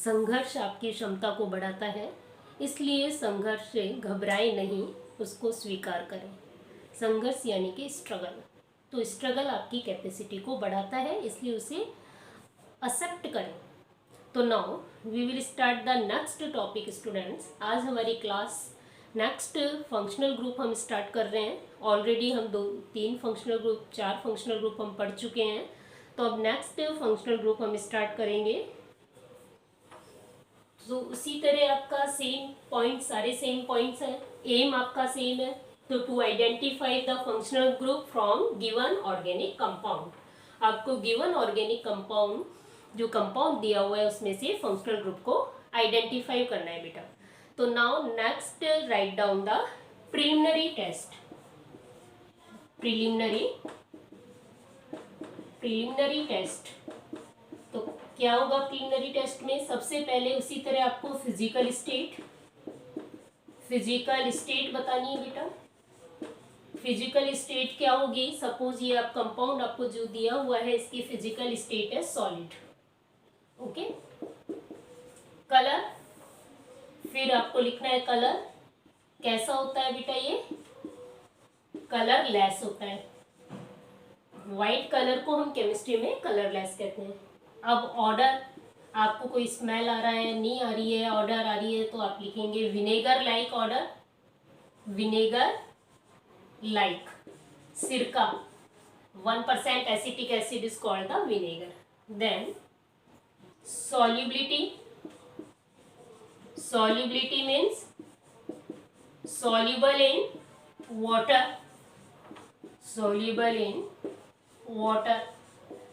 संघर्ष आपकी क्षमता को बढ़ाता है, इसलिए संघर्ष से घबराए नहीं, उसको स्वीकार करें। संघर्ष यानी कि स्ट्रगल, तो स्ट्रगल आपकी कैपेसिटी को बढ़ाता है, इसलिए उसे एक्सेप्ट करें। तो now we will start the next topic students. आज हमारी क्लास नेक्स्ट फंक्शनल ग्रुप हम स्टार्ट कर रहे हैं। ऑलरेडी हम 4 फंक्शनल ग्रुप हम पढ़ चुके हैं, तो अब नेक्स्ट फंक्शनल ग्रुप हम स्टार्ट करेंगे। तो उसी तरह आपका सेम पॉइंट, सारे सेम पॉइंट्स हैं, एम आपका सेम है। तो to identify the functional group from given organic compound, आपको गिवन ऑर्गेनिक कंपाउंड जो कंपाउंड दिया हुआ है उसमें से फंक्शनल ग्रुप को आइडेंटिफाई करना है बेटा। तो now next write down the preliminary test. Preliminary test, तो क्या होगा प्रिलिमिनरी टेस्ट में? सबसे पहले उसी तरह आपको फिजिकल स्टेट बतानी है बेटा। फिजिकल स्टेट क्या होगी? सपोज ये आप कंपाउंड आपको जो दिया हुआ है, इसकी फिजिकल स्टेट है सॉलिड। ओके, कलर, फिर आपको लिखना है कलर कैसा होता है बेटा? ये कलर लेस होता है। वाइट कलर को हम केमिस्ट्री में कलरलेस कहते हैं। अब ऑर्डर, आपको कोई स्मेल आ रहा है, नहीं आ रही है, ऑर्डर आ रही है, तो आप लिखेंगे vinegar like order, vinegar like. सिरका 1% acetic acid is called the vinegar. Then solubility means soluble in water।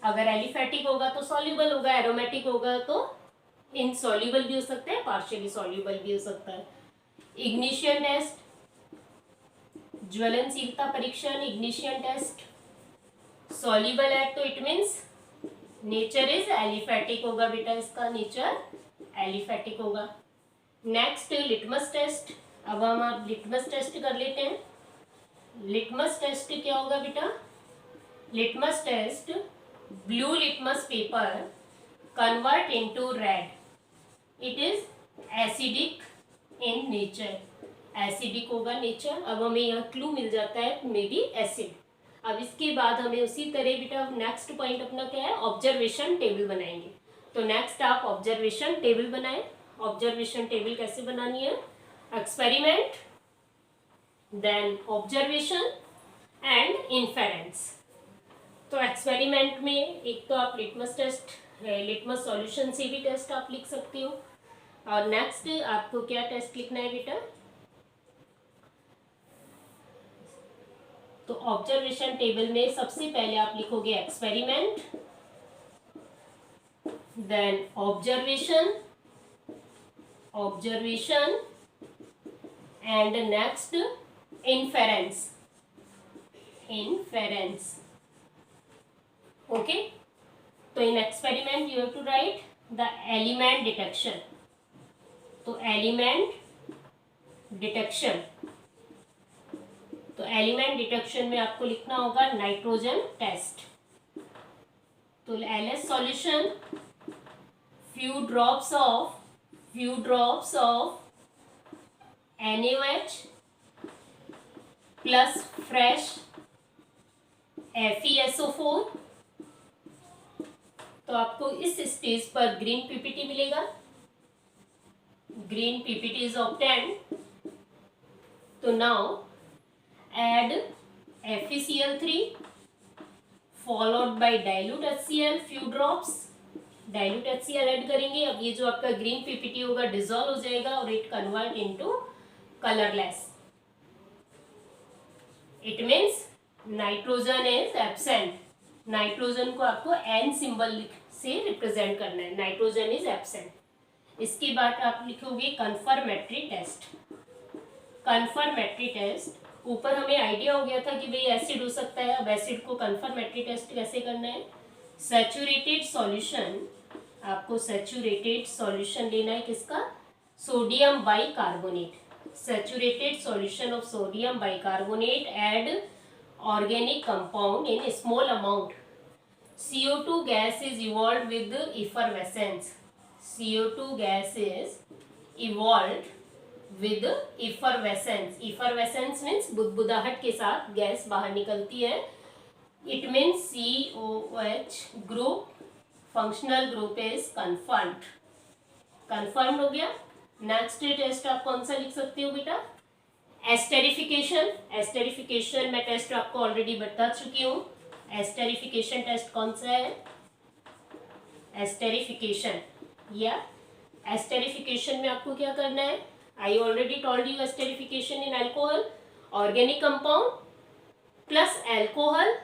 अगर एलिफेटिक होगा तो सॉल्युबल होगा, एरोमेटिक होगा तो इनसॉल्युबल भी हो सकता है, पार्शियली सॉल्युबल भी हो सकता है। इग्निशन टेस्ट, ज्वलनशीलता परीक्षण, इग्निशन टेस्ट। सॉल्युबल है तो it means nature is aliphatic होगा बेटा, इसका नेचर एलिफेटिक होगा। Next litmus test. अब हम आप लिटमस टेस्ट कर लेते हैं। लिटमस टेस्ट क्या होगा बेटा? Litmus test, blue litmus paper convert into red, it is acidic in nature, acidic होगा नेचर। अब हमें यहाँ क्लू मिल जाता है मे बी एसिड। अब इसके बाद हमें उसी तरह बेटा नेक्स्ट पॉइंट अपना क्या है? ऑब्जर्वेशन टेबल बनाएंगे। तो नेक्स्ट आप ऑब्जर्वेशन टेबल बनाएं। ऑब्जर्वेशन टेबल कैसे बनानी है? Experiment, then observation and inference. तो एक्सपेरिमेंट में एक तो आप लिटमस टेस्ट, लिटमस सॉल्यूशन से भी टेस्ट आप लिख सकते हो। और नेक्स्ट आपको क्या टेस्ट लिखना है बेटा? तो ऑब्जर्वेशन टेबल में सबसे पहले आप लिखोगे experiment, then observation and next inference. Okay, तो in experiment you have to write the element detection. तो एलिमेंट डिटेक्शन में आपको लिखना होगा नाइट्रोजन टेस्ट। तो LS solution, few drops of NaOH plus fresh FeSO4। तो आपको इस स्टेज पर ग्रीन पीपीटी मिलेगा। Green PPT is obtained. तो now add FeCl3 followed by dilute HCl few drops। Dilute HCl add करेंगे। अब ये जो आपका ग्रीन पीपीटी होगा डिसॉल्व हो जाएगा और it convert into colourless. It means nitrogen is absent. Nitrogen को आपको N सिंबल से रिप्रेजेंट करना है, नाइट्रोजन इज एब्सेंट। इसके बाद आप लिखोगे कंफर्मेटरी टेस्ट। कंफर्मेटरी टेस्ट, ऊपर हमें आइडिया हो गया था कि भाई एसिड हो सकता है। अब एसिड को कंफर्मेटरी टेस्ट कैसे करना है? सैचुरेटेड सॉल्यूशन, आपको सैचुरेटेड सॉल्यूशन लेना है किसका? Sodium bicarbonate. Saturated solution of sodium bicarbonate add organic compound in small amount. CO2 gas is evolved with effervescence। CO2 gas is evolved with effervescence. Effervescence means बुदबुदाहट के साथ gas बाहर निकलती है. It means COH group functional group is confirmed. confirmed हो गया. Next test आप कौन सा लिख सकते हो बेटा? एस्टेरिफिकेशन. एस्टेरिफिकेशन मैं टेस्ट आपको ऑलरेडी बता चुकी हूँ. एस्टेरिफिकेशन टेस्ट कौन सा है? एस्टेरिफिकेशन या एस्टेरिफिकेशन में आपको क्या करना है? I already told you esterification in alcohol, organic compound plus alcohol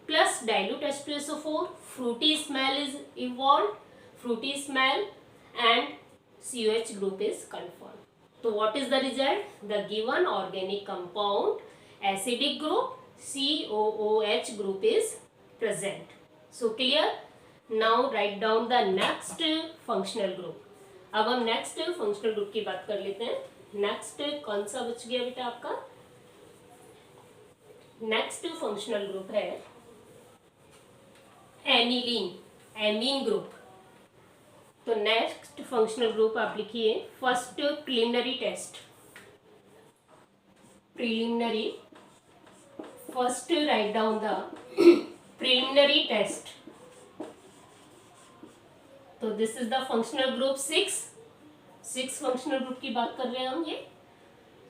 plus dilute H2SO4, fruity smell is evolved, fruity smell and COH group is confirmed. So what is the result? The given organic compound acidic group COOH group is present. So clear? Now write down the next functional group. अब हम next functional group की बात कर लेते हैं. Next कौन सा बच गया बेटा आपका? Next functional group है एनिलीन, एमीन ग्रुप. तो नेक्स्ट फंक्शनल ग्रुप आप लिखिए. First preliminary test. Preliminary, first write down the preliminary test. तो this is the functional group 6 functional group की बात कर रहे हैं हम ये.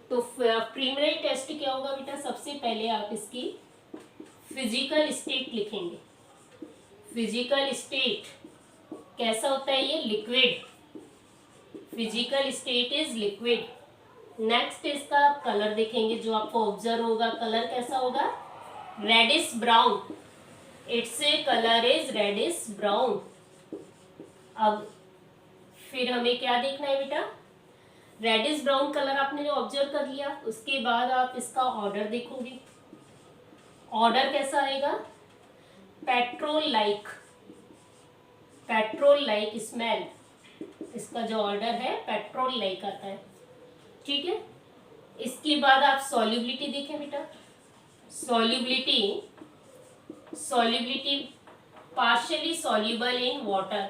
तो प्रिलिमिनरी टेस्ट क्या होगा बेटा? सबसे पहले आप इसकी फिजिकल स्टेट लिखेंगे. फिजिकल स्टेट कैसा होता है? ये liquid. Physical state is liquid. Next इसका कलर देखेंगे जो आपको ऑब्जर्व होगा. कलर कैसा होगा? Reddish brown. Its colour is reddish brown. अब फिर हमें क्या देखना है बेटा? रेडिश ब्राउन कलर आपने जो ऑब्जर्व कर लिया, उसके बाद आप इसका ऑर्डर देखोगे. ऑर्डर कैसा आएगा? Petrol like. Petrol like smell. इसका जो ऑर्डर है पेट्रोल लाइक आता है. ठीक है. इसके बाद आप सॉल्युबिलिटी देखें बेटा. Solubility, solubility partially soluble in water.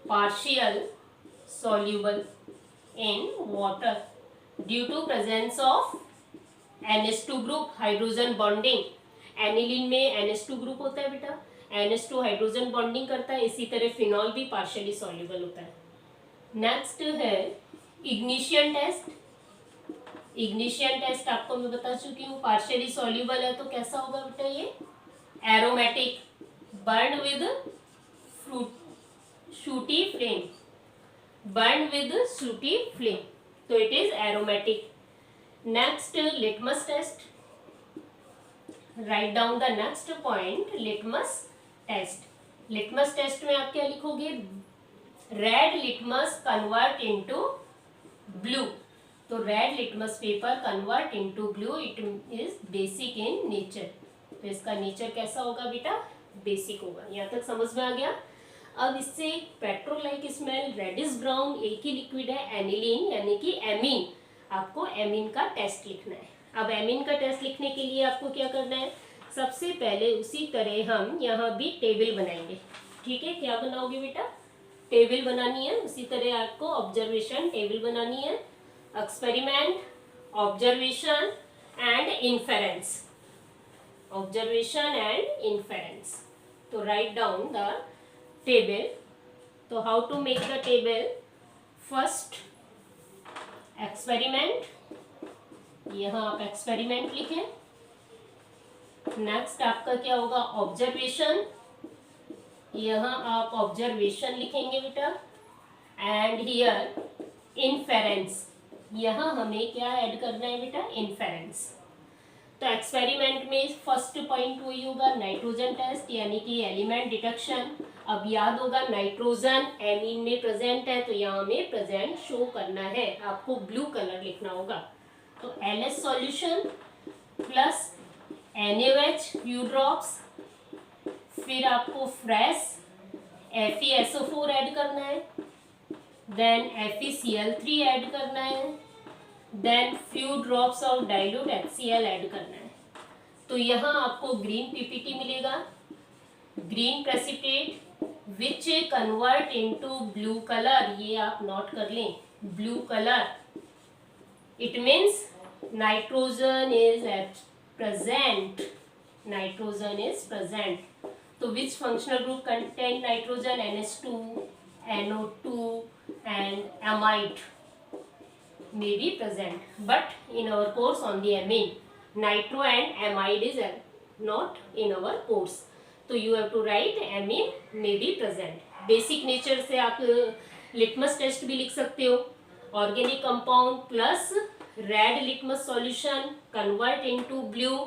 Partial soluble in water due to presence of NH2 group, hydrogen bonding. Aniline में NH2 ग्रुप होता है बेटा. NH2 हाइड्रोजन बॉन्डिंग करता है. इसी तरह फिनॉल भी पार्शियली सॉल्युबल होता है. नेक्स्ट है इग्निशियन टेस्ट. इग्निशियन टेस्ट आपको मैं बता चुकी हूँ. पार्शियली सॉल्युबल है तो कैसा होगा बेटा? ये aromatic. Burn with sooty flame. Burn with sooty flame. तो it is aromatic. Next litmus test. Write down the next point, litmus test. Litmus test में आप क्या लिखोगे? Red litmus convert into blue. तो red litmus paper convert into blue. It is basic in nature. तो इसका nature कैसा होगा बेटा? बेसिक होगा. यहाँ तक समझ में आ गया. अब इससे petrol like smell, reddish brown, एक ही लिक्विड है एनिलीन यानी कि एमीन. आपको एमीन का टेस्ट लिखना है. अब एमीन का टेस्ट लिखने के लिए आपको क्या करना है? सबसे पहले उसी तरह हम यहाँ भी टेबल बनाएंगे. ठीक है. क्या बनाओगे बेटा? टेबल बनानी है. उसी तरह आपको ऑब्जर्वेशन टेबल बनानी है. Experiment, observation and inference. Observation and inference. तो राइट डाउन द टेबल. तो how to make the table? First experiment. यहाँ आप एक्सपेरिमेंट लिखें. नेक्स्ट आपका क्या होगा? ऑब्जर्वेशन. यहाँ आप ऑब्जर्वेशन लिखेंगे बेटा. And here inference. यहाँ हमें क्या ऐड करना है बेटा? इन्फेरेंस. तो एक्सपेरिमेंट में फर्स्ट पॉइंट वही होगा नाइट्रोजन टेस्ट यानी कि एलिमेंट डिटेक्शन. अब याद होगा नाइट्रोजन एमीन में प्रेजेंट है तो यहाँ में प्रेजेंट शो करना है. आपको ब्लू कलर लिखना होगा. तो LH solution plus NaOH few drops. फिर आपको फ्रेश FeSO4 ऐड करना है. देन FeCl3 ऐड करना है. Then few drops of dilute HCl add करना है. तो यहाँ आपको ग्रीन PPT मिलेगा. Green precipitate which convert into blue colour, ये आप नोट कर लें, blue colour, it means nitrogen is present, nitrogen is present. So which functional group contain nitrogen? NH2, NO2 and amide may be present, but in our course on the amine, nitro and amide is not in our course. So you have to write amine may be present. Basic nature से आप litmus test भी लिख सकते हो. Organic compound plus red litmus solution convert into blue,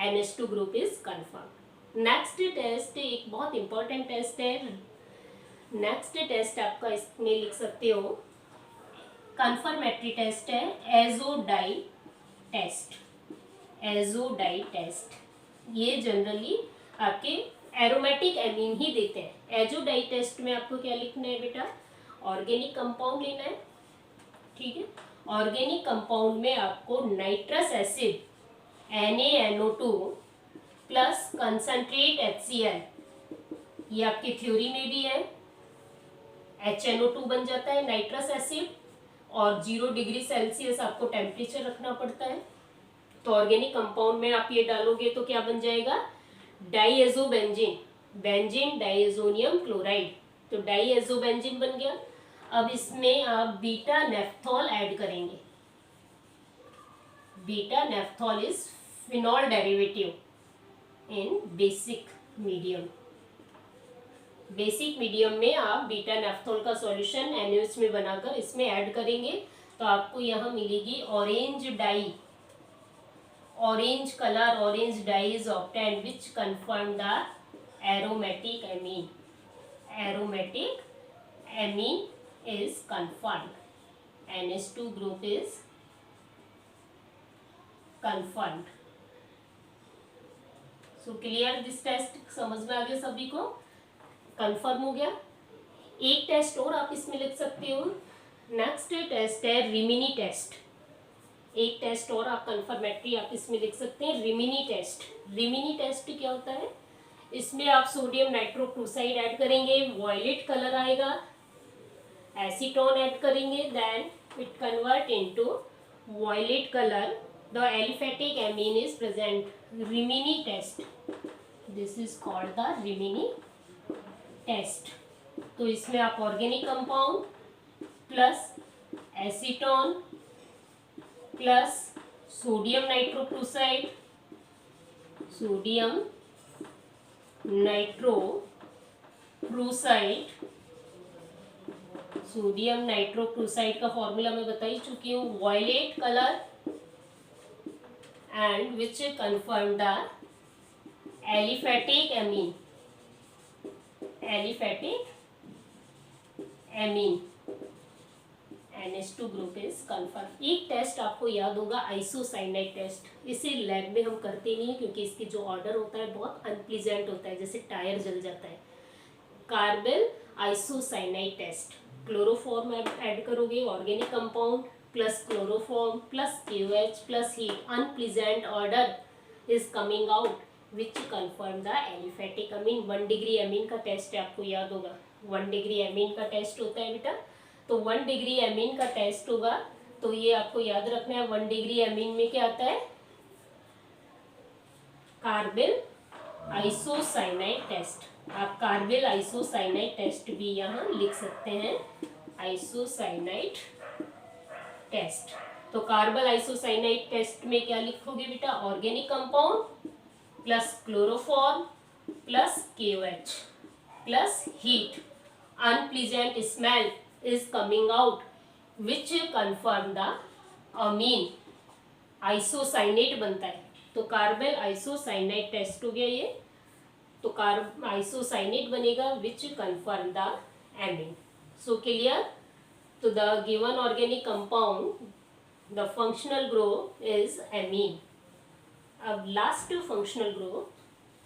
NH2 group is confirmed. Next test एक बहुत important test है. Next test आपका इसमें लिख सकते हो, कंफर्मेटरी टेस्ट है, एजोडाई टेस्ट. एजोडाई टेस्ट ये जनरली आपके एरोमेटिक एमीन ही देते हैं. एजोडाई टेस्ट में आपको क्या लिखना है बेटा? ऑर्गेनिक कंपाउंड लेना है, ठीक है. ऑर्गेनिक कंपाउंड में आपको nitrous acid NaNO2 plus concentrate HCl, ये आपकी थ्योरी में भी है. HNO2 बन जाता है नाइट्रस एसिड, और 0 डिग्री सेल्सियस आपको टेम्परेचर रखना पड़ता है. तो ऑर्गेनिक कंपाउंड में आप ये डालोगे तो क्या बन जाएगा? डाईएजोबेंजीन, बेंजीन डाईएजोनियम क्लोराइड. तो डाईएजोबेंजीन बन गया. अब इसमें आप बीटा नेफ्थॉल ऐड करेंगे. Beta naphthol is phenol derivative in basic medium. Basic medium में आप बीटा नेफ्थॉल का सॉल्यूशन NaOH में बनाकर इसमें ऐड करेंगे तो आपको यहाँ मिलेगी orange dye. Orange colour, orange dye is obtained which confirm the aromatic amine. Aromatic amine is confirmed. NH2 group is confirmed. So clear this test, समझ में आ गया सभी को? कंफर्म हो गया. एक टेस्ट और आप इसमें लिख सकते हो. नेक्स्ट टेस्ट है रिमिनी टेस्ट. एक टेस्ट और आप कंफर्मेटरी आप इसमें लिख सकते हैं, रिमिनी टेस्ट. रिमिनी टेस्ट क्या होता है? इसमें आप सोडियम नाइट्रोक्लोराइड ऐड करेंगे, वॉयलेट कलर आएगा. एसीटोन ऐड करेंगे, then it convert into violet colour. The aliphatic amine is present. Rimini test, this is called the Rimini test. तो इसमें आप organic compound plus acetone plus sodium nitrochloride, sodium nitrochloride, sodium nitrochloride का formula मैं बता ही चुकी हूँ, violet colour, and which confirm the aliphatic amine. Aliphatic amine NH2 group is confirm. एक टेस्ट आपको याद होगा, आइसोसाइनाइड टेस्ट. इसे लैब में हम करते नहीं क्योंकि इसकी जो ऑर्डर होता है बहुत अनप्लीजेंट होता है, जैसे टायर जल जाता है. Carbon isocyanide test. Chloroform add करोगे, organic compound plus chloroform plus KOH plus heat, unpleasant order is coming out which confirm the aliphatic amine. 1 degree amine का टेस्ट है, आपको याद होगा 1 डिग्री अमीन का टेस्ट होता है बेटा. तो 1 डिग्री अमीन का टेस्ट होगा तो ये आपको याद रखना है. 1 डिग्री अमीन में क्या आता है? Carbon isocyanide test. आप कार्बन आइसोसाइनाइड टेस्ट भी यहाँ लिख सकते हैं, आइसोसाइनाइड टेस्ट. तो कार्बन आइसोसाइनाइड टेस्ट में क्या लिखोगे बेटा? Organic compound plus chloroform plus KOH plus heat, unpleasant smell is coming out which confirm the amine. Isocyanate बनता है तो कार्बन आइसोसाइनाइड टेस्ट हो गया ये. तो कार्ब आइसोसाइनेट बनेगा which confirm the amine. So clear. तो the given organic compound the functional group is amine. अब लास्ट फंक्शनल ग्रुप,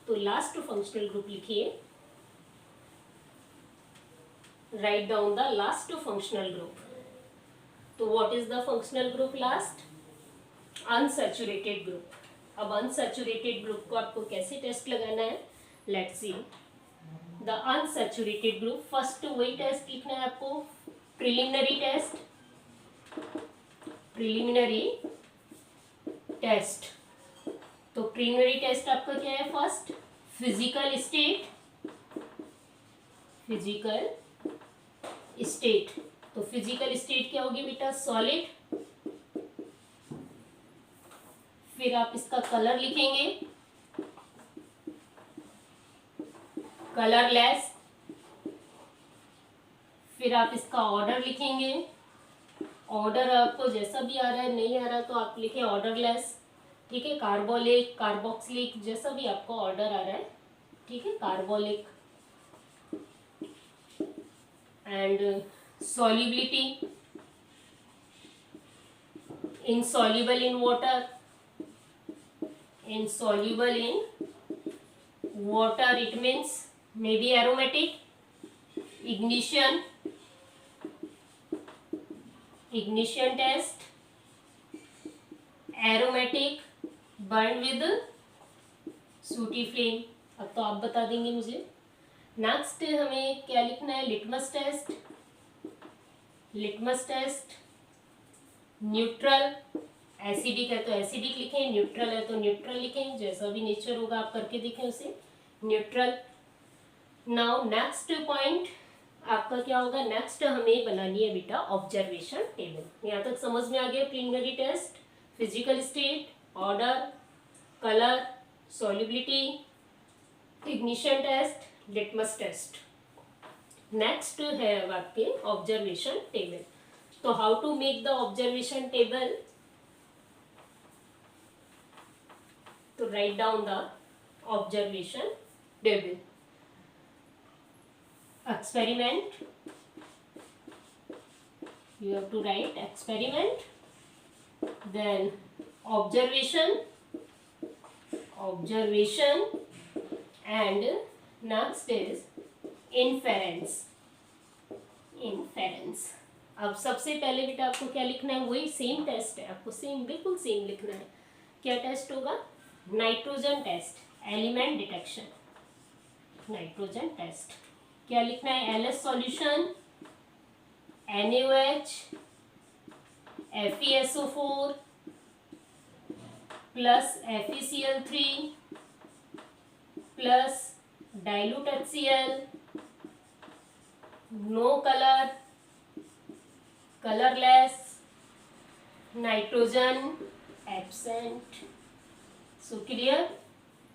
तो लास्ट फंक्शनल ग्रुप लिखिए. Write down the last functional group. तो what is the functional group last? Unsaturated group. अब unsaturated group को आपको कैसे test लगाना है? Let's see. The unsaturated group. First वही टेस्ट लिखना है आपको, प्रिलिमिनरी टेस्ट, प्रिलिमिनरी टेस्ट। तो प्रिलिमिनरी टेस्ट आपका क्या है, first physical state, physical state. तो फिजिकल स्टेट क्या होगी बेटा, सॉलिड। फिर आप इसका कलर लिखेंगे, कलरलेस। फिर आप इसका ऑर्डर लिखेंगे, ऑर्डर आपको जैसा भी आ रहा है, नहीं आ रहा तो आप लिखें ऑर्डरलेस, ठीक है। कार्बोलिक, कार्बोक्सिलिक, जैसा भी आपको ऑर्डर आ रहा है, ठीक है, carbolic. And solubility, insoluble in water, insoluble in water, it means maybe aromatic. Ignition, ignition test, aromatic, burned with सूटी फ्लेम। अब तो आप बता देंगे मुझे। नेक्स्ट हमें क्या लिखना है, litmus test, litmus test neutral. Acidic है तो एसिडिक लिखें, न्यूट्रल है तो न्यूट्रल लिखें, जैसा भी नेचर होगा आप करके देखें उसे, न्यूट्रल। नाउ नेक्स्ट पॉइंट आपका क्या होगा, नेक्स्ट हमें बनानी है बेटा ऑब्जर्वेशन टेबल। यहाँ तक समझ में आ गया, preliminary test, physical state, order, colour, solubility, ignition test, litmus test. Next है आपके ऑब्जर्वेशन टेबल। तो how to make the observation table, तो write down the observation table. Experiment, you have to write experiment, then observation, observation, and next is inference, inference। अब सबसे पहले बेटा आपको क्या लिखना है, वही सेम टेस्ट है, आपको सेम, बिल्कुल सेम लिखना है। क्या टेस्ट होगा, nitrogen test, element detection, nitrogen test. क्या लिखना है, LS solution, NaOH, FeSO4 plus FeCl3 plus dilute HCl, no colour, colourless, nitrogen absent. So clear,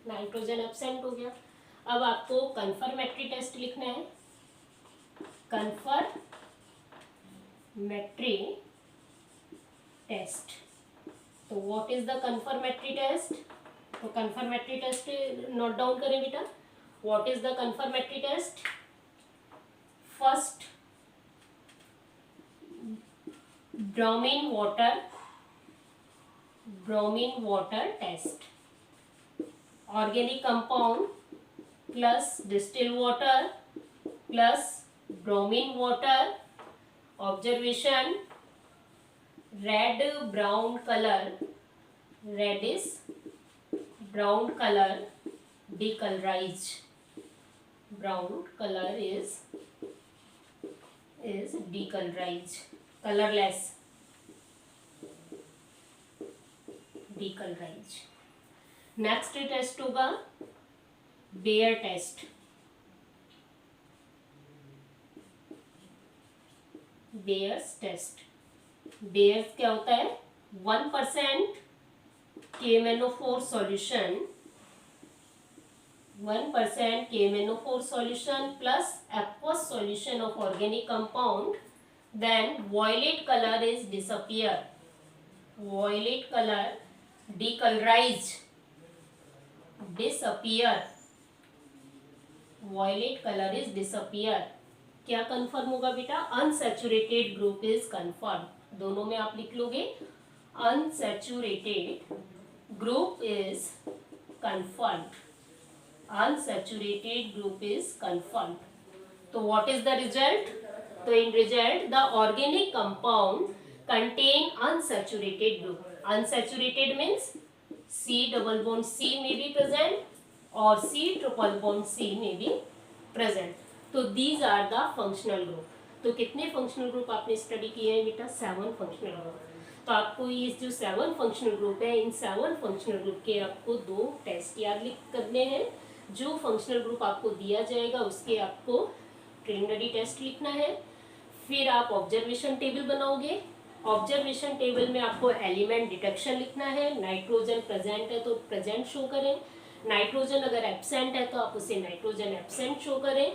nitrogen absent हो गया। अब आपको कन्फर्मेटरी टेस्ट लिखना है, कन्फर्मेटरी टेस्ट। तो what is the confirmatory test, तो कन्फर्मेटरी टेस्ट नोट डाउन करें बेटा। What is the confirmatory test, first bromine water, bromine water test, organic compound plus distil water plus bromine water, observation, red brown colour, reddish brown colour, decolorized, brown color is decolorized, colorless, decolorized। Next test होगा Baeyer test, Baeyer's test. Baeyer's क्या होता है, 1% KMnO4 solution, 1% KMnO4 solution plus aqueous solution of organic compound, then violet color is disappear, violet color decolorized, disappear, violet color is disappear। क्या confirm होगा बेटा, unsaturated group is confirm. दोनों में आप लिख लोगे, unsaturated group is confirmed, unsaturated group is confirmed। तो what is the result, तो in result the organic compound contain unsaturated group। unsaturated means C double bond C may be present or C triple bond C may be present. तो these are the functional group. तो कितने functional group आपने study किए हैं बेटा? 7 functional group. तो आपको ये जो 7 फंक्शनल ग्रुप है, इन 7 फंक्शनल ग्रुप के आपको 2 टेस्ट याद करने हैं। जो फंक्शनल ग्रुप आपको दिया जाएगा उसके आपको प्रिलिमिनरी टेस्ट लिखना है। फिर आप ऑब्जर्वेशन टेबल बनाओगे। ऑब्जर्वेशन टेबल में आपको एलिमेंट डिटेक्शन लिखना है। नाइट्रोजन प्रेजेंट है तो प्रेजेंट शो करें, नाइट्रोजन अगर एब्सेंट है तो आप उसे नाइट्रोजन एब्सेंट शो करें।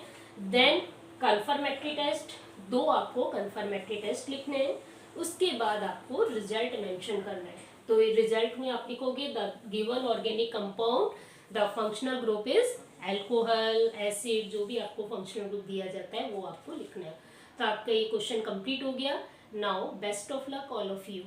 देन कंफर्मेटरी टेस्ट, 2 आपको कंफर्मेटरी टेस्ट लिखने हैं। उसके बाद आपको रिजल्ट मेंशन करना है। तो रिजल्ट में आप लिखोगे the given organic compound, the functional group is alcohol, acid, जो भी आपको फंक्शनल ग्रुप दिया जाता है वो आपको लिखना है। तो आपका ये क्वेश्चन कंप्लीट हो गया। Now best of luck all of you.